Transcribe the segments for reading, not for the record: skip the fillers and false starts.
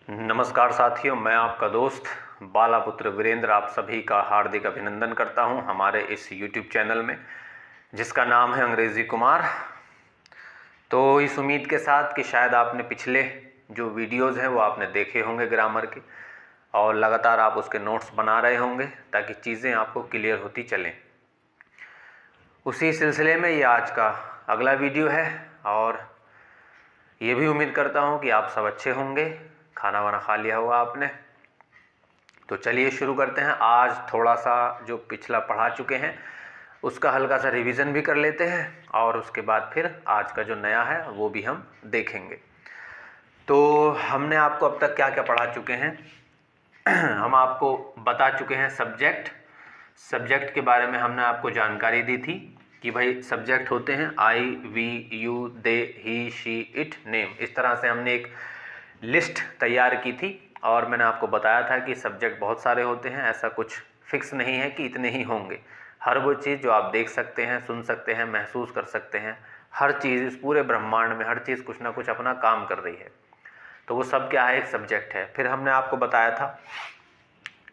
नमस्कार साथियों, मैं आपका दोस्त बालापुत्र वीरेंद्र आप सभी का हार्दिक अभिनंदन करता हूं हमारे इस YouTube चैनल में जिसका नाम है अंग्रेज़ी कुमार। तो इस उम्मीद के साथ कि शायद आपने पिछले जो वीडियोज़ हैं वो आपने देखे होंगे ग्रामर के, और लगातार आप उसके नोट्स बना रहे होंगे ताकि चीज़ें आपको क्लियर होती चलें। उसी सिलसिले में ये आज का अगला वीडियो है और ये भी उम्मीद करता हूँ कि आप सब अच्छे होंगे। खाना वाना खा लिया होगा आपने। तो चलिए शुरू करते हैं। आज थोड़ा सा जो पिछला पढ़ा चुके हैं उसका हल्का सा रिवीजन भी कर लेते हैं और उसके बाद फिर आज का जो नया है वो भी हम देखेंगे। तो हमने आपको अब तक क्या क्या पढ़ा चुके हैं हम आपको बता चुके हैं सब्जेक्ट के बारे में हमने आपको जानकारी दी थी कि भाई सब्जेक्ट होते हैं I, we, you, they, he, she, it, name. इस तरह से हमने एक लिस्ट तैयार की थी और मैंने आपको बताया था कि सब्जेक्ट बहुत सारे होते हैं, ऐसा कुछ फिक्स नहीं है कि इतने ही होंगे। हर वो चीज़ जो आप देख सकते हैं, सुन सकते हैं, महसूस कर सकते हैं, हर चीज़ इस पूरे ब्रह्मांड में हर चीज़ कुछ ना कुछ अपना काम कर रही है, तो वो सब क्या है, एक सब्जेक्ट है। फिर हमने आपको बताया था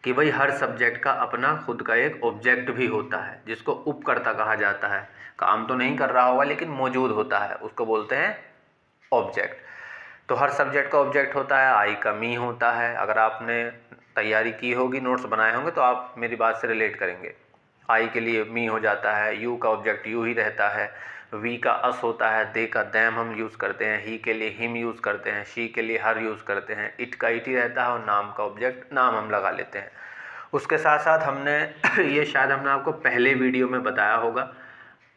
कि भाई हर सब्जेक्ट का अपना खुद का एक ऑब्जेक्ट भी होता है जिसको उपकर्ता कहा जाता है। काम तो नहीं कर रहा होगा लेकिन मौजूद होता है, उसको बोलते हैं ऑब्जेक्ट। तो हर सब्जेक्ट का ऑब्जेक्ट होता है। आई का मी होता है। अगर आपने तैयारी की होगी, नोट्स बनाए होंगे तो आप मेरी बात से रिलेट करेंगे। आई के लिए मी हो जाता है, यू का ऑब्जेक्ट यू ही रहता है, वी का अस होता है, दे का दैम हम यूज़ करते हैं, ही के लिए हिम यूज़ करते हैं, शी के लिए हर यूज़ करते हैं, इट का इट ही रहता है और नाम का ऑब्जेक्ट नाम हम लगा लेते हैं। उसके साथ साथ हमने ये शायद हमने आपको पहले वीडियो में बताया होगा,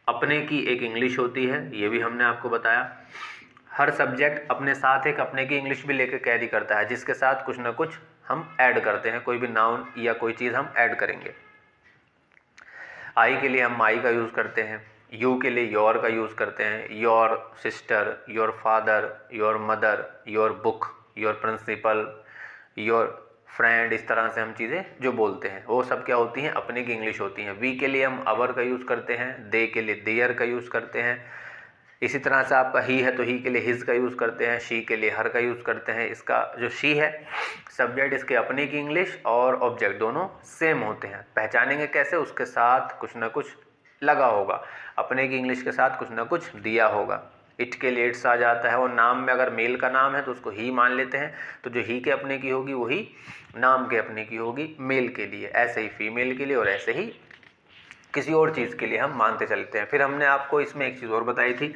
अपने की एक इंग्लिश होती है, ये भी हमने आपको बताया। हर सब्जेक्ट अपने साथ एक अपने की इंग्लिश भी लेकर कैरी करता है जिसके साथ कुछ ना कुछ हम ऐड करते हैं, कोई भी नाउन या कोई चीज़ हम ऐड करेंगे। आई के लिए हम माई का यूज़ करते हैं, यू के लिए योर का यूज़ करते हैं, your sister, your father, your mother, your book, your principal, your friend. इस तरह से हम चीज़ें जो बोलते हैं वो सब क्या होती हैं, अपने की इंग्लिश होती हैं। वी के लिए हम अवर का यूज़ करते हैं, दे के लिए देयर का यूज़ करते हैं। इसी तरह से आपका ही है तो ही के लिए हिज का यूज़ करते हैं, शी के लिए हर का यूज़ करते हैं। इसका जो शी है सब्जेक्ट, इसके अपने की इंग्लिश और ऑब्जेक्ट दोनों सेम होते हैं। पहचानेंगे कैसे, उसके साथ कुछ ना कुछ लगा होगा, अपने की इंग्लिश के साथ कुछ ना कुछ दिया होगा। इट के लिए इट्स आ जाता है और नाम में अगर मेल का नाम है तो उसको ही मान लेते हैं, तो जो ही के अपने की होगी वही नाम के अपने की होगी मेल के लिए, ऐसे ही फीमेल के लिए और ऐसे ही किसी और चीज़ के लिए हम मानते चलते हैं। फिर हमने आपको इसमें एक चीज़ और बताई थी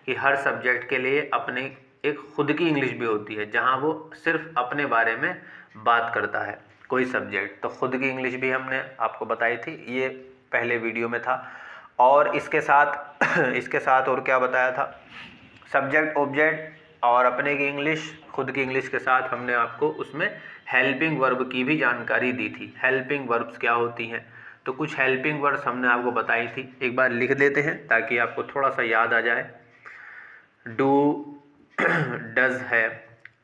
कि हर सब्जेक्ट के लिए अपने एक खुद की इंग्लिश भी होती है जहाँ वो सिर्फ अपने बारे में बात करता है कोई सब्जेक्ट। तो खुद की इंग्लिश भी हमने आपको बताई थी, ये पहले वीडियो में था। और इसके साथ और क्या बताया था, सब्जेक्ट ऑब्जेक्ट और अपने की इंग्लिश, खुद की इंग्लिश के साथ हमने आपको उसमें हेल्पिंग वर्ब की भी जानकारी दी थी। हेल्पिंग वर्ब्स क्या होती हैं, तो कुछ हेल्पिंग वर्ब्स हमने आपको बताई थी। एक बार लिख देते हैं ताकि आपको थोड़ा सा याद आ जाए। डू, डज है,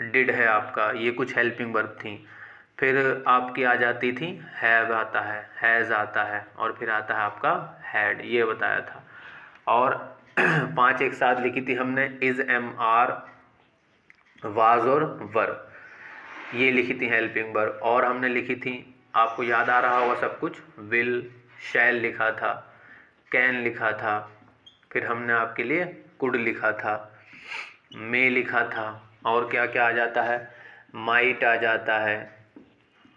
डिड है आपका, ये कुछ हेल्पिंग वर्ब थी। फिर आपकी आ जाती थी हैव आता है, हैज़ आता है और फिर आता है आपका हैड, ये बताया था। और 5 एक साथ लिखी थी हमने, इज, एम, आर, वाज और वर, ये लिखी थी हेल्पिंग वर्ब। और हमने लिखी थी, आपको याद आ रहा होगा सब कुछ, विल, शैल लिखा था, कैन लिखा था, फिर हमने आपके लिए कुड लिखा था, मे लिखा था, और क्या क्या आ जाता है, माइट आ जाता है,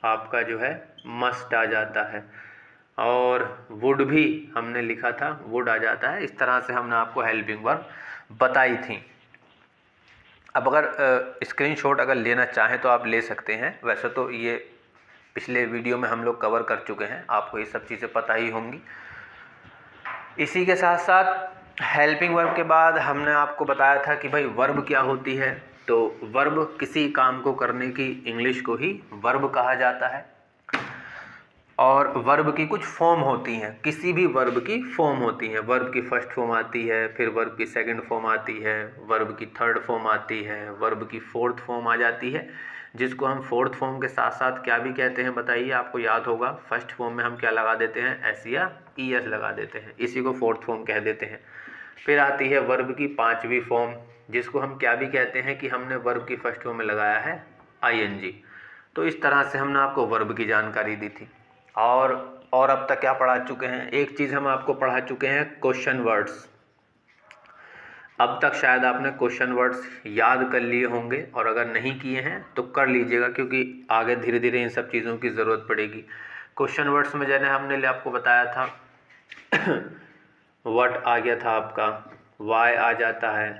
आपका जो है मस्ट आ जाता है, और वुड भी हमने लिखा था, वुड आ जाता है। इस तरह से हमने आपको हेल्पिंग वर्ब बताई थी। अब अगर स्क्रीनशॉट अगर लेना चाहें तो आप ले सकते हैं, वैसे तो ये पिछले वीडियो में हम लोग कवर कर चुके हैं, आपको ये सब चीज़ें पता ही होंगी। इसी के साथ साथ हेल्पिंग वर्ब के बाद हमने आपको बताया था कि भाई वर्ब क्या होती है। तो वर्ब किसी काम को करने की इंग्लिश को ही वर्ब कहा जाता है। और वर्ब की कुछ फॉर्म होती हैं, किसी भी वर्ब की फॉर्म होती हैं। वर्ब की फर्स्ट फॉर्म आती है, फिर वर्ब की सेकंड फॉर्म आती है, वर्ब की थर्ड फॉर्म आती है, वर्ब की फोर्थ फॉर्म आ जाती है, जिसको हम फोर्थ फॉर्म के साथ साथ क्या भी कहते हैं बताइए, आपको याद होगा। फर्स्ट फॉर्म में हम क्या लगा देते हैं, एस या ई एस लगा देते हैं, इसी को फोर्थ फॉर्म कह देते हैं। फिर आती है वर्ब की 5वीं फॉर्म, जिसको हम क्या भी कहते हैं कि हमने वर्ब की फर्स्ट फॉर्म में लगाया है ING। तो इस तरह से हमने आपको वर्ब की जानकारी दी थी। और अब तक क्या पढ़ा चुके हैं, एक चीज़ हम आपको पढ़ा चुके हैं, क्वेश्चन वर्ड्स। अब तक शायद आपने क्वेश्चन वर्ड्स याद कर लिए होंगे, और अगर नहीं किए हैं तो कर लीजिएगा, क्योंकि आगे धीरे धीरे इन सब चीज़ों की ज़रूरत पड़ेगी। क्वेश्चन वर्ड्स में जैसे हमने आपको बताया था व्हाट आ गया था आपका, वाई आ जाता है,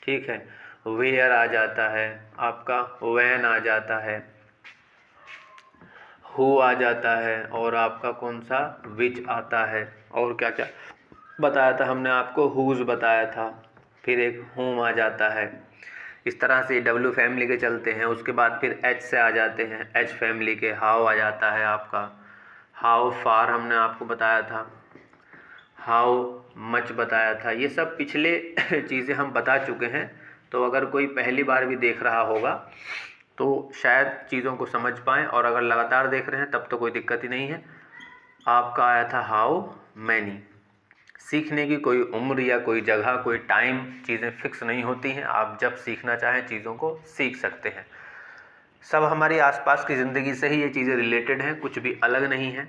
ठीक है, वेयर आ जाता है आपका, व्हेन आ जाता है, हु आ जाता है, और आपका कौन सा, विच आता है, और क्या क्या बताया था हमने आपको, हुज बताया था, फिर एक होम आ जाता है। इस तरह से W फैमिली के चलते हैं। उसके बाद फिर H से आ जाते हैं, H फैमिली के हाउ आ जाता है आपका, हाउ फार हमने आपको बताया था, हाउ मच बताया था। ये सब पिछले चीज़ें हम बता चुके हैं, तो अगर कोई पहली बार भी देख रहा होगा तो शायद चीज़ों को समझ पाएँ, और अगर लगातार देख रहे हैं तब तो कोई दिक्कत ही नहीं है। आपका आया था हाउ मैनी। सीखने की कोई उम्र या कोई जगह, कोई टाइम, चीज़ें फिक्स नहीं होती हैं। आप जब सीखना चाहें चीज़ों को सीख सकते हैं। सब हमारी आसपास की ज़िंदगी से ही ये चीज़ें रिलेटेड हैं, कुछ भी अलग नहीं है।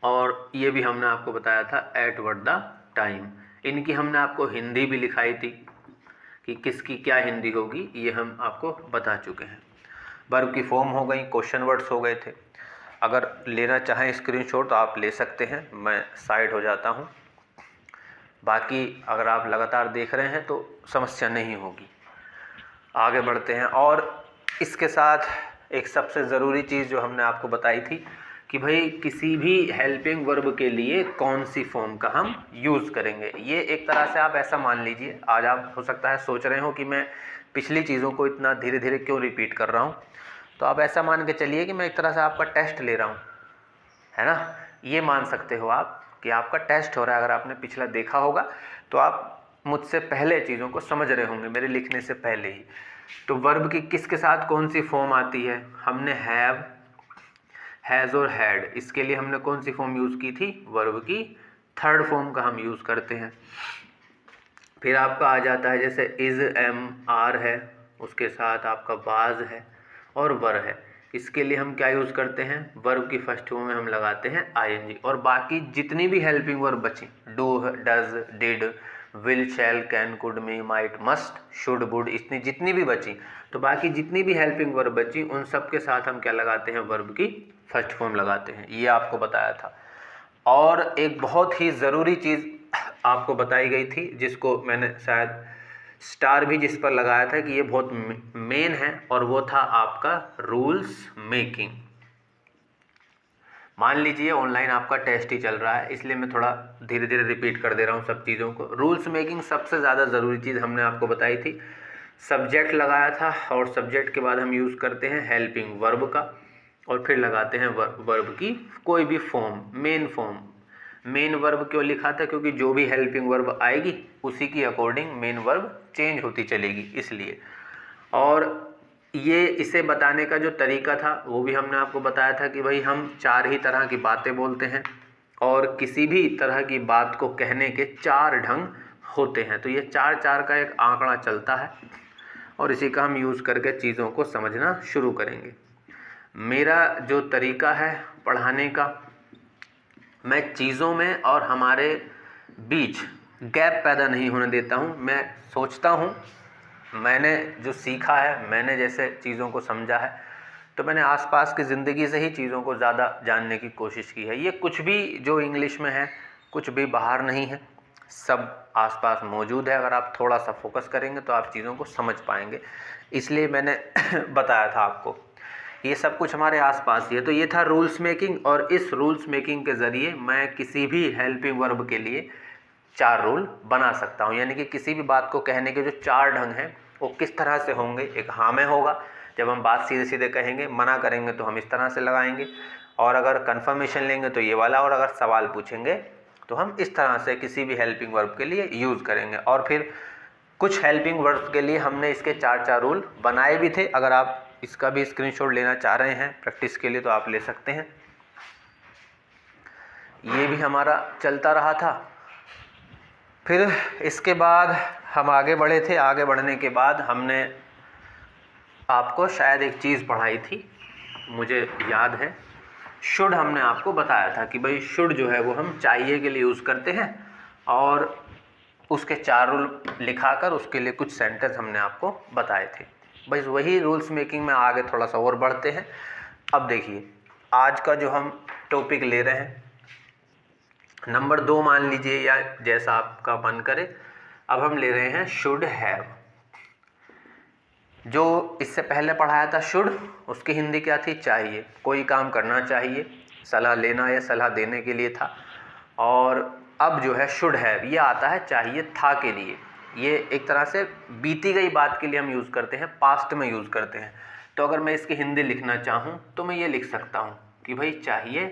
और ये भी हमने आपको बताया था एट व्हाट द टाइम। इनकी हमने आपको हिंदी भी लिखाई थी कि किसकी क्या हिंदी होगी, ये हम आपको बता चुके हैं। वर्ब की फॉर्म हो गई, क्वेश्चन वर्ड्स हो गए थे। अगर लेना चाहें स्क्रीनशॉट तो आप ले सकते हैं, मैं साइड हो जाता हूँ। बाकी अगर आप लगातार देख रहे हैं तो समस्या नहीं होगी। आगे बढ़ते हैं। और इसके साथ एक सबसे ज़रूरी चीज़ जो हमने आपको बताई थी कि भाई किसी भी हेल्पिंग वर्ब के लिए कौन सी फॉर्म का हम यूज़ करेंगे। ये एक तरह से आप ऐसा मान लीजिए, आज आप हो सकता है सोच रहे हो कि मैं पिछली चीज़ों को इतना धीरे धीरे क्यों रिपीट कर रहा हूँ, तो आप ऐसा मान के चलिए कि मैं एक तरह से आपका टेस्ट ले रहा हूँ, है ना। ये मान सकते हो आप कि आपका टेस्ट हो रहा है। अगर आपने पिछला देखा होगा तो आप मुझसे पहले चीज़ों को समझ रहे होंगे, मेरे लिखने से पहले ही। तो वर्ब की किसके साथ कौन सी फॉर्म आती है, हमने हैव, हैज़ और हैड, इसके लिए हमने कौन सी फॉर्म यूज़ की थी, वर्ब की थर्ड फॉर्म का हम यूज़ करते हैं। फिर आपका आ जाता है जैसे इज़, एम, आर है, उसके साथ आपका वाज है और वर है। इसके लिए हम क्या यूज़ करते हैं, वर्ब की फर्स्ट फॉर्म में हम लगाते हैं ING। और बाकी जितनी भी हेल्पिंग वर्ब बची, do, does, did, will, shall, can, could, may, might, must, should, would, इतनी जितनी भी बची, तो बाकी जितनी भी हेल्पिंग वर्ब बची उन सब के साथ हम क्या लगाते हैं, वर्ब की फर्स्ट फॉर्म लगाते हैं। ये आपको बताया था। और एक बहुत ही ज़रूरी चीज़ आपको बताई गई थी, जिसको मैंने शायद स्टार भी जिस पर लगाया था कि ये बहुत मेन है, और वो था आपका रूल्स मेकिंग। मान लीजिए ऑनलाइन आपका टेस्ट ही चल रहा है, इसलिए मैं थोड़ा धीरे धीरे रिपीट कर दे रहा हूँ सब चीज़ों को। रूल्स मेकिंग सबसे ज़्यादा ज़रूरी चीज़ हमने आपको बताई थी। सब्जेक्ट लगाया था, और सब्जेक्ट के बाद हम यूज़ करते हैं हेल्पिंग वर्ब का, और फिर लगाते हैं वर्ब की कोई भी form, main form. Main verb क्यों लिखा था, क्योंकि जो भी हेल्पिंग वर्ब आएगी उसी की अकॉर्डिंग मेन वर्ब चेंज होती चलेगी, इसलिए। और ये इसे बताने का जो तरीका था वो भी हमने आपको बताया था कि भाई हम 4 ही तरह की बातें बोलते हैं, और किसी भी तरह की बात को कहने के 4 ढंग होते हैं। तो ये 4-4 का एक आंकड़ा चलता है, और इसी का हम यूज़ करके चीज़ों को समझना शुरू करेंगे। मेरा जो तरीका है पढ़ाने का, मैं चीज़ों में और हमारे बीच गैप पैदा नहीं होने देता हूँ। मैं सोचता हूँ, मैंने जो सीखा है, मैंने जैसे चीज़ों को समझा है, तो मैंने आसपास की ज़िंदगी से ही चीज़ों को ज़्यादा जानने की कोशिश की है। ये कुछ भी जो इंग्लिश में है, कुछ भी बाहर नहीं है, सब आसपास मौजूद है। अगर आप थोड़ा सा फोकस करेंगे तो आप चीज़ों को समझ पाएंगे, इसलिए मैंने बताया था आपको। ये सब कुछ हमारे आसपास ही है। तो ये था रूल्स मेकिंग, और इस रूल्स मेकिंग के ज़रिए मैं किसी भी हेल्पिंग वर्ब के लिए 4 रूल बना सकता हूँ। यानी कि किसी भी बात को कहने के जो 4 ढंग हैं वो किस तरह से होंगे। एक हाँ में होगा, जब हम बात सीधे सीधे कहेंगे, मना करेंगे तो हम इस तरह से लगाएंगे, और अगर कंफर्मेशन लेंगे तो ये वाला, और अगर सवाल पूछेंगे तो हम इस तरह से किसी भी हेल्पिंग वर्ब के लिए यूज़ करेंगे। और फिर कुछ हेल्पिंग वर्ब्स के लिए हमने इसके 4 रूल बनाए भी थे। अगर आप इसका भी स्क्रीनशॉट लेना चाह रहे हैं प्रैक्टिस के लिए तो आप ले सकते हैं। ये भी हमारा चलता रहा था। फिर इसके बाद हम आगे बढ़े थे। आगे बढ़ने के बाद हमने आपको शायद एक चीज़ पढ़ाई थी, मुझे याद है, शुड हमने आपको बताया था कि भाई शुड जो है वो हम चाहिए के लिए यूज़ करते हैं, और उसके 4 रूल लिखाकर उसके लिए कुछ सेंटेंस हमने आपको बताए थे। बस वही रूल्स मेकिंग में आगे थोड़ा सा और बढ़ते हैं। अब देखिए आज का जो हम टॉपिक ले रहे हैं, नंबर 2 मान लीजिए, या जैसा आपका मन करे। अब हम ले रहे हैं शुड हैव। जो इससे पहले पढ़ाया था शुड, उसकी हिंदी क्या थी? चाहिए। कोई काम करना चाहिए, सलाह लेना या सलाह देने के लिए था। और अब जो है शुड हैव, ये आता है चाहिए था के लिए। ये एक तरह से बीती गई बात के लिए हम यूज़ करते हैं, पास्ट में यूज़ करते हैं। तो अगर मैं इसकी हिंदी लिखना चाहूँ तो मैं ये लिख सकता हूँ कि भाई चाहिए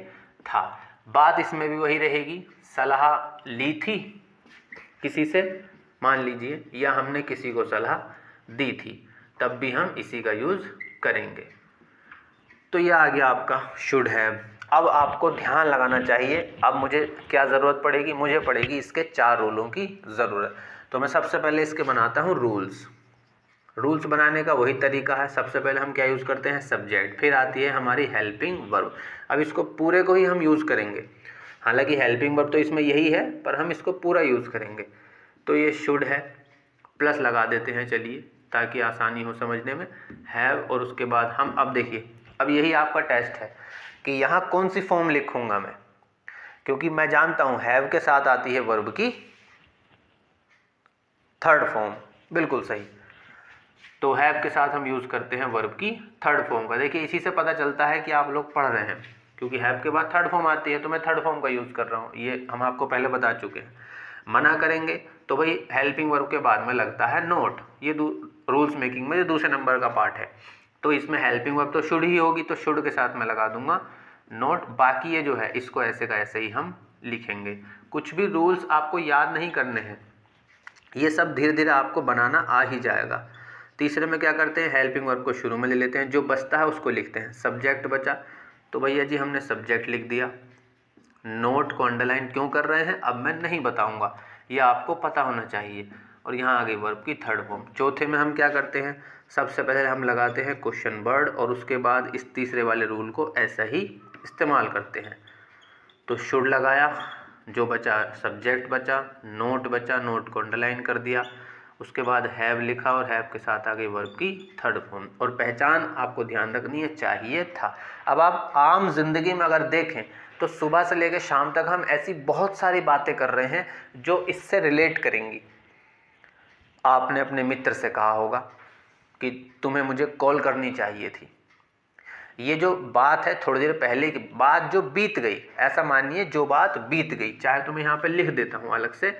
था। बात इसमें भी वही रहेगी, सलाह ली थी किसी से मान लीजिए, या हमने किसी को सलाह दी थी, तब भी हम इसी का यूज़ करेंगे। तो ये आ गया आपका शुड हैव। अब आपको ध्यान लगाना चाहिए, अब मुझे क्या ज़रूरत पड़ेगी? मुझे पड़ेगी इसके 4 रूलों की ज़रूरत। तो मैं सबसे पहले इसके बनाता हूँ रूल्स। रूल्स बनाने का वही तरीका है, सबसे पहले हम क्या यूज़ करते हैं? सब्जेक्ट। फिर आती है हमारी हेल्पिंग वर्ब। अब इसको पूरे को ही हम यूज़ करेंगे, हालांकि हेल्पिंग वर्ब तो इसमें यही है, पर हम इसको पूरा यूज़ करेंगे। तो ये शुड है, प्लस लगा देते हैं चलिए, ताकि आसानी हो समझने में। हैव, और उसके बाद हम, अब देखिए, अब यही आपका टेस्ट है कि यहाँ कौन सी फॉर्म लिखूंगा मैं, क्योंकि मैं जानता हूँ हैव के साथ आती है वर्ब की 3rd फॉर्म। बिल्कुल सही। तो हैव के साथ हम यूज़ करते हैं वर्ब की 3rd फॉर्म का। देखिए इसी से पता चलता है कि आप लोग पढ़ रहे हैं, क्योंकि हैव के बाद 3rd फॉर्म आती है, तो मैं 3rd फॉर्म का यूज़ कर रहा हूँ। ये हम आपको पहले बता चुके हैं। मना करेंगे तो भाई हेल्पिंग वर्ब के बाद में लगता है नोट। ये रूल्स मेकिंग में जो दूसरे नंबर का पार्ट है, तो इसमें हेल्पिंग वर्ब तो शुड ही होगी, तो शुड के साथ मैं लगा दूंगा नोट। बाकी ये जो है इसको ऐसे का ऐसे ही हम लिखेंगे। कुछ भी रूल्स आपको याद नहीं करने हैं, ये सब धीरे धीरे आपको बनाना आ ही जाएगा। तीसरे में क्या करते हैं? हेल्पिंग वर्ब को शुरू में ले लेते हैं, जो बचता है उसको लिखते हैं। सब्जेक्ट बचा, तो भैया जी हमने सब्जेक्ट लिख दिया। नोट को अंडरलाइन क्यों कर रहे हैं अब मैं नहीं बताऊंगा, ये आपको पता होना चाहिए। और यहाँ आ गई वर्ब की 3rd फॉर्म। चौथे में हम क्या करते हैं? सबसे पहले हम लगाते हैं क्वेश्चन वर्ड, और उसके बाद इस तीसरे वाले रूल को ऐसा ही इस्तेमाल करते हैं। तो शुड लगाया, जो बचा सब्जेक्ट बचा, नोट बचा, नोट को अंडरलाइन कर दिया, उसके बाद हैव लिखा, और हैव के साथ आ गई वर्ब की 3rd फॉर्म। और पहचान आपको ध्यान रखनी है, चाहिए था। अब आप आम जिंदगी में अगर देखें तो सुबह से लेकर शाम तक हम ऐसी बहुत सारी बातें कर रहे हैं जो इससे रिलेट करेंगी। आपने अपने मित्र से कहा होगा कि तुम्हें मुझे कॉल करनी चाहिए थी। ये जो बात है थोड़ी देर पहले की बात जो बीत गई, ऐसा मानिए जो बात बीत गई, चाहे तो मैं यहाँ पे लिख देता हूँ अलग से,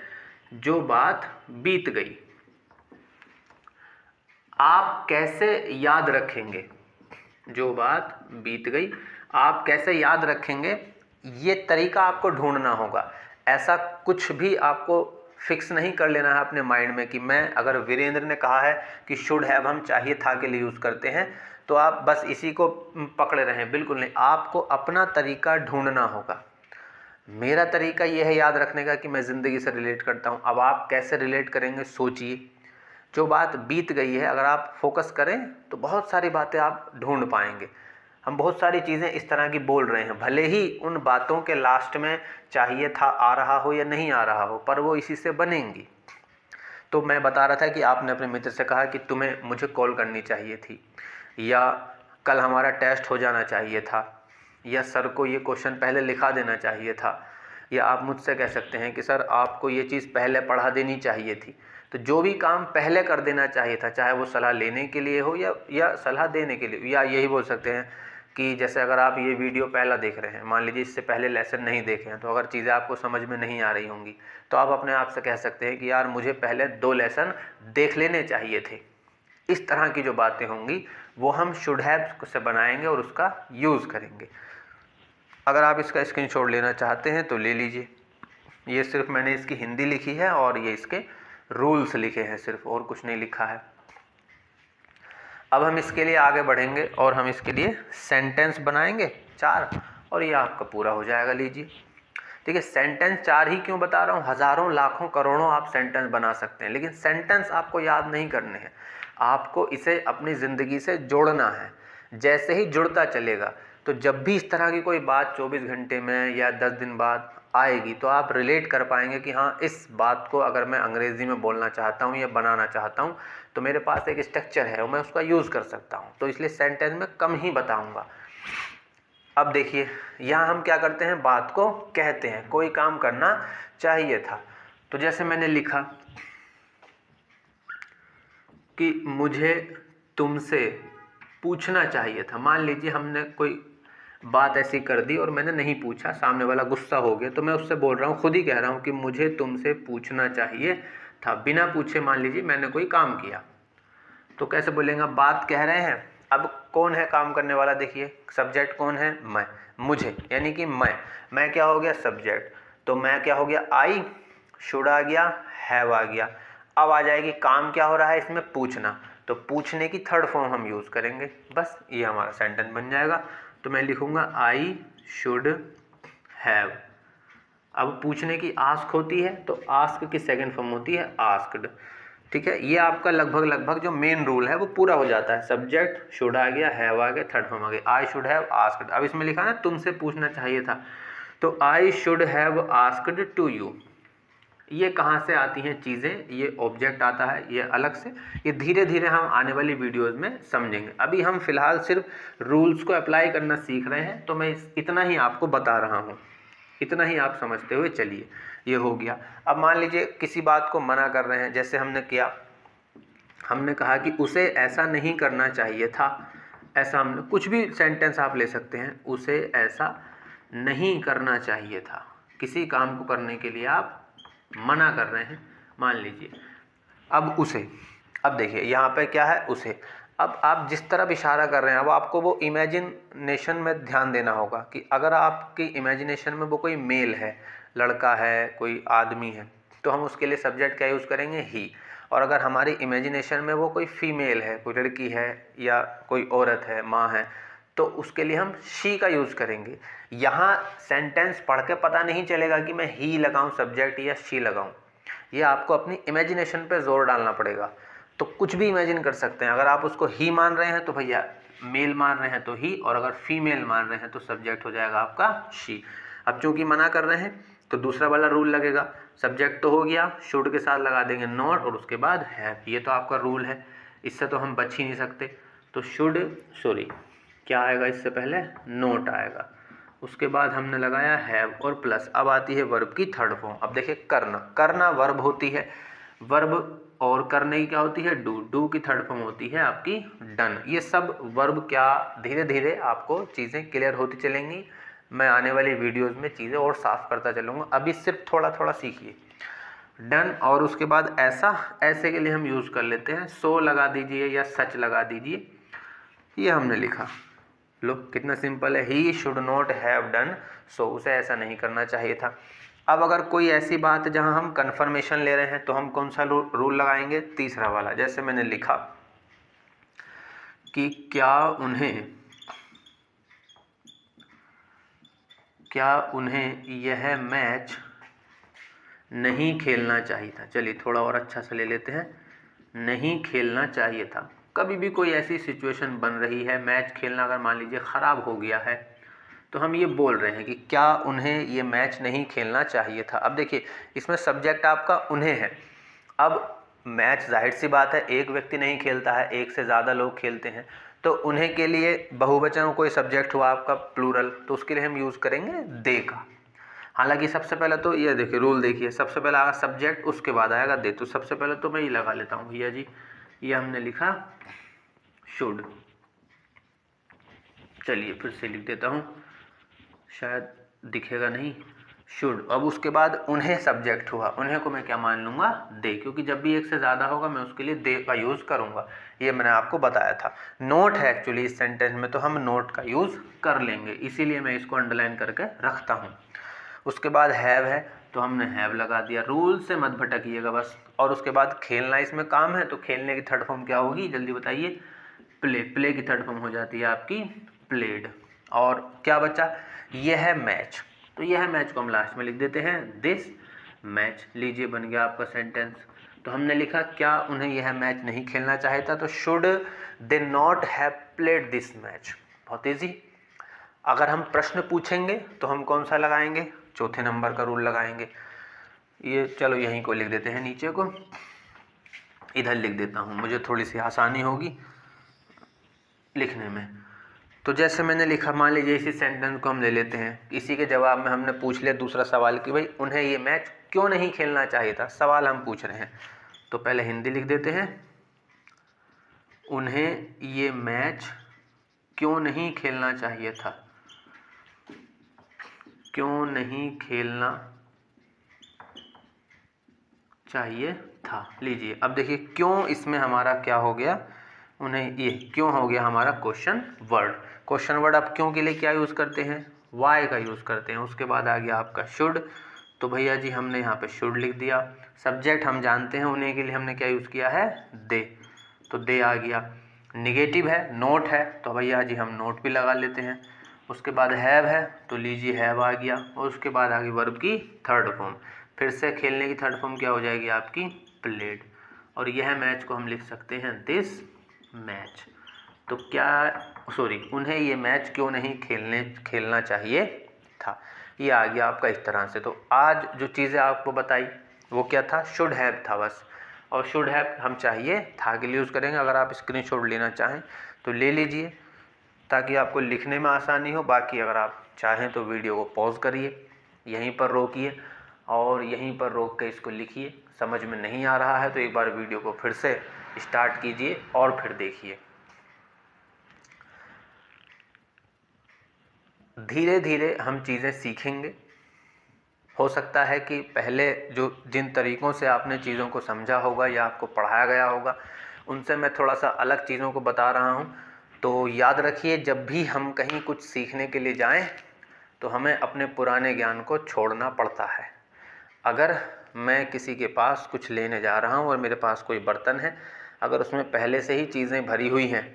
जो बात बीत गई आप कैसे याद रखेंगे? जो बात बीत गई आप कैसे याद रखेंगे, ये तरीका आपको ढूंढना होगा। ऐसा कुछ भी आपको फिक्स नहीं कर लेना है अपने माइंड में कि मैं, अगर वीरेंद्र ने कहा है कि शुड हैव हम चाहिए था के लिए यूज़ करते हैं, तो आप बस इसी को पकड़े रहें। बिल्कुल नहीं, आपको अपना तरीका ढूंढना होगा। मेरा तरीका यह है याद रखने का कि मैं ज़िंदगी से रिलेट करता हूँ। अब आप कैसे रिलेट करेंगे सोचिए। जो बात बीत गई है अगर आप फोकस करें तो बहुत सारी बातें आप ढूंढ पाएंगे। हम बहुत सारी चीज़ें इस तरह की बोल रहे हैं, भले ही उन बातों के लास्ट में चाहिए था आ रहा हो या नहीं आ रहा हो, पर वो इसी से बनेंगी। तो मैं बता रहा था कि आपने अपने मित्र से कहा कि तुम्हें मुझे कॉल करनी चाहिए थी, या कल हमारा टेस्ट हो जाना चाहिए था, या सर को ये क्वेश्चन पहले लिखा देना चाहिए था, या आप मुझसे कह सकते हैं कि सर आपको ये चीज़ पहले पढ़ा देनी चाहिए थी। तो जो भी काम पहले कर देना चाहिए था, चाहे वो सलाह लेने के लिए हो या सलाह देने के लिए, या यही बोल सकते हैं कि जैसे अगर आप ये वीडियो पहला देख रहे हैं, मान लीजिए इससे पहले लेसन नहीं देखे हैं, तो अगर चीज़ें आपको समझ में नहीं आ रही होंगी तो आप अपने आप से कह सकते हैं कि यार मुझे पहले 2 लेसन देख लेने चाहिए थे। इस तरह की जो बातें होंगी वो हम शुड हैव से बनाएंगे और उसका यूज़ करेंगे। अगर आप इसका स्क्रीनशॉट लेना चाहते हैं तो ले लीजिए। ये सिर्फ मैंने इसकी हिंदी लिखी है और ये इसके रूल्स लिखे हैं सिर्फ, और कुछ नहीं लिखा है। अब हम इसके लिए आगे बढ़ेंगे और हम इसके लिए सेंटेंस बनाएंगे 4, और ये आपका पूरा हो जाएगा। लीजिए, देखिए सेंटेंस 4 ही क्यों बता रहा हूँ, हज़ारों लाखों करोड़ों आप सेंटेंस बना सकते हैं, लेकिन सेंटेंस आपको याद नहीं करने हैं। आपको इसे अपनी ज़िंदगी से जोड़ना है। जैसे ही जुड़ता चलेगा तो जब भी इस तरह की कोई बात 24 घंटे में या 10 दिन बाद आएगी तो आप रिलेट कर पाएंगे कि हाँ, इस बात को अगर मैं अंग्रेज़ी में बोलना चाहता हूँ या बनाना चाहता हूँ तो मेरे पास एक स्ट्रक्चर है और मैं उसका यूज़ कर सकता हूँ। तो इसलिए सेंटेंस में कम ही बताऊँगा। अब देखिए, यहाँ हम क्या करते हैं, बात को कहते हैं। कोई काम करना चाहिए था, तो जैसे मैंने लिखा कि मुझे तुमसे पूछना चाहिए था। मान लीजिए हमने कोई बात ऐसी कर दी और मैंने नहीं पूछा, सामने वाला गुस्सा हो गया, तो मैं उससे बोल रहा हूँ, खुद ही कह रहा हूँ कि मुझे तुमसे पूछना चाहिए था। बिना पूछे मान लीजिए मैंने कोई काम किया, तो कैसे बोलेंगे, बात कह रहे हैं। अब कौन है काम करने वाला, देखिए सब्जेक्ट कौन है, मैं, मुझे, यानी कि मैं क्या हो गया, सब्जेक्ट। तो मैं क्या हो गया, आई, शुड आ गया, हैव आ गया। अब आ जाएगी काम क्या हो रहा है इसमें, पूछना। तो पूछने की थर्ड फॉर्म हम यूज़ करेंगे, बस ये हमारा सेंटेंस बन जाएगा। तो मैं लिखूंगा आई शुड हैव। अब पूछने की आस्क होती है तो आस्क की सेकंड फॉर्म होती है आस्क्ड। ठीक है, ये आपका लगभग जो मेन रूल है वो पूरा हो जाता है। सब्जेक्ट शुड आ गया, हैव आ गया, थर्ड फॉर्म आ गई, आई शुड हैव आस्क्ड। अब इसमें लिखा ना तुमसे पूछना चाहिए था, तो I should have asked to you. ये कहाँ से आती हैं चीज़ें, ये ऑब्जेक्ट आता है ये अलग से। ये धीरे धीरे हम आने वाली वीडियोस में समझेंगे। अभी हम फिलहाल सिर्फ रूल्स को अप्लाई करना सीख रहे हैं, तो मैं इतना ही आपको बता रहा हूँ, इतना ही आप समझते हुए चलिए। ये हो गया। अब मान लीजिए किसी बात को मना कर रहे हैं, जैसे हमने किया, हमने कहा कि उसे ऐसा नहीं करना चाहिए था। ऐसा हमने कुछ भी सेंटेंस आप ले सकते हैं, उसे ऐसा नहीं करना चाहिए था। किसी काम को करने के लिए आप मना कर रहे हैं, मान लीजिए। अब उसे, अब देखिए यहाँ पे क्या है, उसे। अब आप जिस तरफ इशारा कर रहे हैं, अब आपको वो इमेजिनेशन में ध्यान देना होगा कि अगर आपकी इमेजिनेशन में वो कोई मेल है, लड़का है, कोई आदमी है, तो हम उसके लिए सब्जेक्ट क्या यूज़ करेंगे, ही। और अगर हमारी इमेजिनेशन में वो कोई फीमेल है, कोई लड़की है या कोई औरत है, माँ है, तो उसके लिए हम शी का यूज़ करेंगे। यहाँ सेंटेंस पढ़ के पता नहीं चलेगा कि मैं ही लगाऊं सब्जेक्ट या शी लगाऊं। ये आपको अपनी इमेजिनेशन पे जोर डालना पड़ेगा। तो कुछ भी इमेजिन कर सकते हैं। अगर आप उसको ही मान रहे हैं तो भैया मेल मान रहे हैं तो ही, और अगर फीमेल मान रहे हैं तो सब्जेक्ट हो जाएगा आपका शी। अब चूंकि मना कर रहे हैं तो दूसरा वाला रूल लगेगा, सब्जेक्ट तो हो गया, शुड के साथ लगा देंगे नॉट और उसके बाद हैव। ये तो आपका रूल है, इससे तो हम बच ही नहीं सकते। तो शुड, सॉरी क्या आएगा इससे पहले, नोट आएगा, उसके बाद हमने लगाया हैव और प्लस। अब आती है वर्ब की थर्ड फॉर्म। अब देखिए करना वर्ब होती है, वर्ब और करने की क्या होती है, डू की थर्ड फॉर्म होती है आपकी डन। ये सब वर्ब क्या, धीरे धीरे आपको चीज़ें क्लियर होती चलेंगी। मैं आने वाली वीडियोस में चीज़ें और साफ करता चलूँगा, अभी सिर्फ थोड़ा थोड़ा सीखिए। डन और उसके बाद ऐसा, ऐसे के लिए हम यूज़ कर लेते हैं सो लगा दीजिए या सच लगा दीजिए। ये हमने लिखा, लो कितना सिंपल है, he should not have done so, उसे ऐसा नहीं करना चाहिए था। अब अगर कोई ऐसी बात जहां हम कंफर्मेशन ले रहे हैं तो हम कौन सा रूल लगाएंगे, तीसरा वाला। जैसे मैंने लिखा कि क्या उन्हें यह मैच नहीं खेलना चाहिए था। चलिए थोड़ा और अच्छा सा ले लेते हैं, नहीं खेलना चाहिए था। कभी भी कोई ऐसी सिचुएशन बन रही है, मैच खेलना अगर मान लीजिए ख़राब हो गया है, तो हम ये बोल रहे हैं कि क्या उन्हें ये मैच नहीं खेलना चाहिए था। अब देखिए इसमें सब्जेक्ट आपका उन्हें है। अब मैच जाहिर सी बात है एक व्यक्ति नहीं खेलता है, एक से ज़्यादा लोग खेलते हैं, तो उन्हें के लिए बहुवचन कोई सब्जेक्ट हुआ आपका प्लूरल, तो उसके लिए हम यूज़ करेंगे दे का। हालांकि सबसे पहले तो ये देखिए रूल, देखिए सबसे पहले आएगा सब्जेक्ट, उसके बाद आएगा दे। तो सबसे पहले तो मैं ये लगा लेता हूँ भैया जी, ये हमने लिखा शुड। चलिए फिर से लिख देता हूँ, शायद दिखेगा नहीं, शुड। अब उसके बाद उन्हें सब्जेक्ट हुआ, उन्हें को मैं क्या मान लूँगा, दे, क्योंकि जब भी एक से ज़्यादा होगा मैं उसके लिए दे का यूज़ करूँगा। ये मैंने आपको बताया था। नोट है एक्चुअली इस सेंटेंस में, तो हम नोट का यूज़ कर लेंगे, इसीलिए मैं इसको अंडरलाइन करके रखता हूँ। उसके बाद हैव है तो हमने हैव लगा दिया, रूल से मत भटकिएगा बस। और उसके बाद खेलना इसमें काम है, तो खेलने की थर्ड फॉर्म क्या होगी, जल्दी बताइए, प्ले। प्ले की थर्ड फॉर्म हो जाती है आपकी प्लेड। और क्या बचा, यह है मैच, तो यह मैच को हम लास्ट में लिख देते हैं दिस मैच। लीजिए बन गया आपका सेंटेंस। तो हमने लिखा क्या उन्हें यह मैच नहीं खेलना चाहिए था, तो should they not have played this match. बहुत ईजी। अगर हम प्रश्न पूछेंगे तो हम कौन सा लगाएंगे, चौथे नंबर का रूल लगाएंगे। ये चलो यहीं को लिख देते हैं, नीचे को इधर लिख देता हूँ, मुझे थोड़ी सी आसानी होगी लिखने में। तो जैसे मैंने लिखा, मान लीजिए इसी सेंटेंस को हम ले लेते हैं, इसी के जवाब में हमने पूछ लिया दूसरा सवाल कि भाई उन्हें ये मैच क्यों नहीं खेलना चाहिए था, सवाल हम पूछ रहे हैं। तो पहले हिंदी लिख देते हैं, उन्हें ये मैच क्यों नहीं खेलना चाहिए था, क्यों नहीं खेलना चाहिए था। लीजिए अब देखिए क्यों, इसमें हमारा क्या हो गया, उन्हें ये क्यों हो गया हमारा क्वेश्चन वर्ड। क्वेश्चन वर्ड आप क्यों के लिए क्या यूज़ करते हैं, वाई का यूज़ करते हैं। उसके बाद आ गया आपका शुड, तो भैया जी हमने यहाँ पे शुड लिख दिया। सब्जेक्ट हम जानते हैं, उन्हें के लिए हमने क्या यूज़ किया है, दे, तो दे आ गया। निगेटिव है, नोट है, तो भैया जी हम नोट भी लगा लेते हैं। उसके बाद हैव है, तो लीजिए हैव आ गया। और उसके बाद आ गई वर्ब की थर्ड फॉर्म, फिर से खेलने की थर्ड फॉर्म क्या हो जाएगी आपकी, प्लेड। और यह मैच को हम लिख सकते हैं दिस मैच। तो क्या, सॉरी, उन्हें ये मैच क्यों नहीं खेलना चाहिए था, ये आ गया आपका इस तरह से। तो आज जो चीज़ें आपको बताई वो क्या था, शुड हैव था बस। और शुड हैव हम चाहिए था के लिए यूज़ करेंगे। अगर आप स्क्रीनशॉट लेना चाहें तो ले लीजिए ताकि आपको लिखने में आसानी हो। बाकी अगर आप चाहें तो वीडियो को पॉज करिए, यहीं पर रोकिए और यहीं पर रोक के इसको लिखिए। समझ में नहीं आ रहा है तो एक बार वीडियो को फिर से स्टार्ट कीजिए और फिर देखिए। धीरे धीरे हम चीज़ें सीखेंगे। हो सकता है कि पहले जो जिन तरीक़ों से आपने चीज़ों को समझा होगा या आपको पढ़ाया गया होगा उनसे मैं थोड़ा सा अलग चीज़ों को बता रहा हूँ। तो याद रखिए, जब भी हम कहीं कुछ सीखने के लिए जाएं तो हमें अपने पुराने ज्ञान को छोड़ना पड़ता है। अगर मैं किसी के पास कुछ लेने जा रहा हूँ और मेरे पास कोई बर्तन है, अगर उसमें पहले से ही चीज़ें भरी हुई हैं,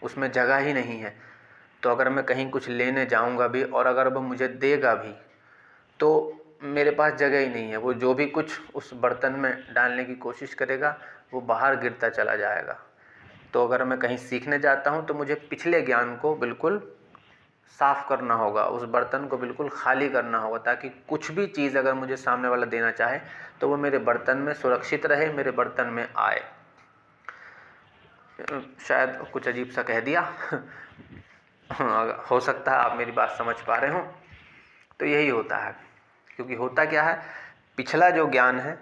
उसमें जगह ही नहीं है, तो अगर मैं कहीं कुछ लेने जाऊँगा भी और अगर वो मुझे देगा भी तो मेरे पास जगह ही नहीं है। वो जो भी कुछ उस बर्तन में डालने की कोशिश करेगा वो बाहर गिरता चला जाएगा। तो अगर मैं कहीं सीखने जाता हूँ तो मुझे पिछले ज्ञान को बिल्कुल साफ़ करना होगा, उस बर्तन को बिल्कुल खाली करना होगा, ताकि कुछ भी चीज़ अगर मुझे सामने वाला देना चाहे तो वो मेरे बर्तन में सुरक्षित रहे, मेरे बर्तन में आए। शायद कुछ अजीब सा कह दिया हो सकता है आप मेरी बात समझ पा रहे हो। तो यही होता है, क्योंकि होता क्या है, पिछला जो ज्ञान है,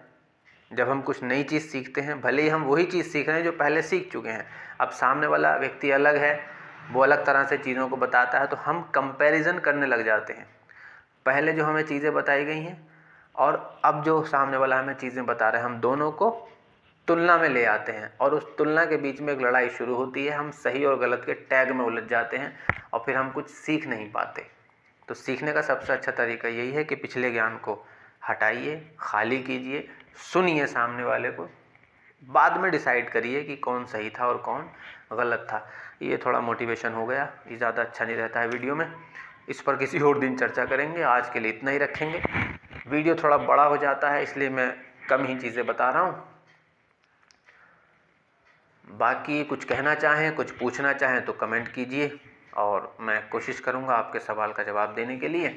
जब हम कुछ नई चीज़ सीखते हैं, भले ही हम वही चीज़ सीख रहे हैं जो पहले सीख चुके हैं, अब सामने वाला व्यक्ति अलग है, वो अलग तरह से चीज़ों को बताता है, तो हम कंपैरिजन करने लग जाते हैं। पहले जो हमें चीज़ें बताई गई हैं और अब जो सामने वाला हमें चीज़ें बता रहे हैं, हम दोनों को तुलना में ले आते हैं और उस तुलना के बीच में एक लड़ाई शुरू होती है। हम सही और गलत के टैग में उलझ जाते हैं और फिर हम कुछ सीख नहीं पाते। तो सीखने का सबसे अच्छा तरीका यही है कि पिछले ज्ञान को हटाइए, खाली कीजिए, सुनिए सामने वाले को, बाद में डिसाइड करिए कि कौन सही था और कौन गलत था। ये थोड़ा मोटिवेशन हो गया, ये ज़्यादा अच्छा नहीं रहता है वीडियो में, इस पर किसी और दिन चर्चा करेंगे। आज के लिए इतना ही रखेंगे। वीडियो थोड़ा बड़ा हो जाता है इसलिए मैं कम ही चीज़ें बता रहा हूँ। बाकी कुछ कहना चाहें, कुछ पूछना चाहें तो कमेंट कीजिए और मैं कोशिश करूँगा आपके सवाल का जवाब देने के लिए।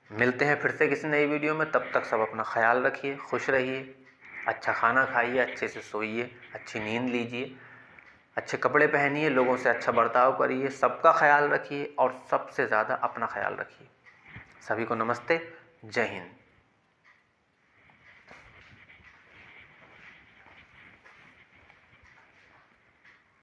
मिलते हैं फिर से किसी नई वीडियो में, तब तक सब अपना ख्याल रखिए, खुश रहिए, अच्छा खाना खाइए, अच्छे से सोइए, अच्छी नींद लीजिए, अच्छे कपड़े पहनिए, लोगों से अच्छा बर्ताव करिए, सबका ख्याल रखिए और सबसे ज़्यादा अपना ख्याल रखिए। सभी को नमस्ते, जय हिंद।